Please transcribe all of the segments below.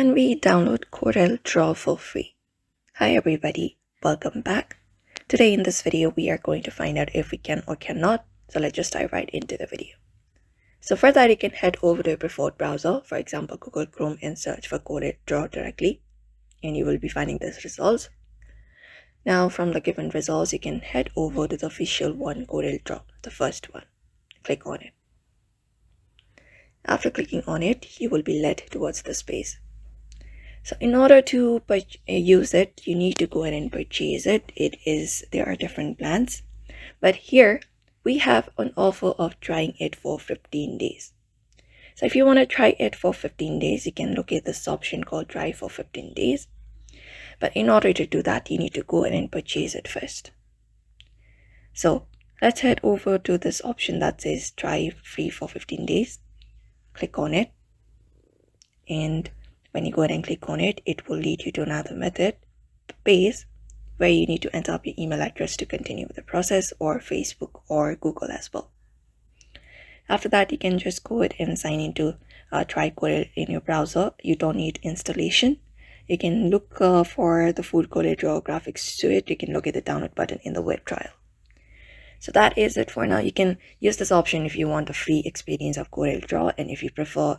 can we download CorelDraw for free? Hi everybody, welcome back. Today in this video we are going to find out if we can or cannot, so let's just dive right into the video. So for that you can head over to your preferred browser, for example Google Chrome, and search for CorelDraw directly, and you will be finding these results. Now from the given results you can head over to the official one, CorelDraw, the first one. Click on it. After clicking on it, you will be led towards this page. So in order to use it, you need to go ahead and purchase it. There are different plans, but here we have an offer of trying it for 15 days. So if you want to try it for 15 days, you can look at this option called try for 15 days. But in order to do that, you need to go ahead and purchase it first. So let's head over to this option that says try free for 15 days. Click on it, and when you go ahead and click on it, it will lead you to another method page where you need to enter up your email address to continue with the process, or Facebook or Google as well. After that, you can just go ahead and sign into Try Corel in your browser. You don't need installation. You can look for the full CorelDraw graphics to it. You can look at the download button in the web trial. So that is it for now. You can use this option if you want a free experience of CorelDraw, and if you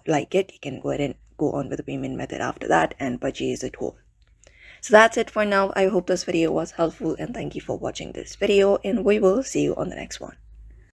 like it, you can go ahead and go on with the payment method after that and purchase it whole. So that's it for now. I hope this video was helpful, and thank you for watching this video, and we will see you on the next one.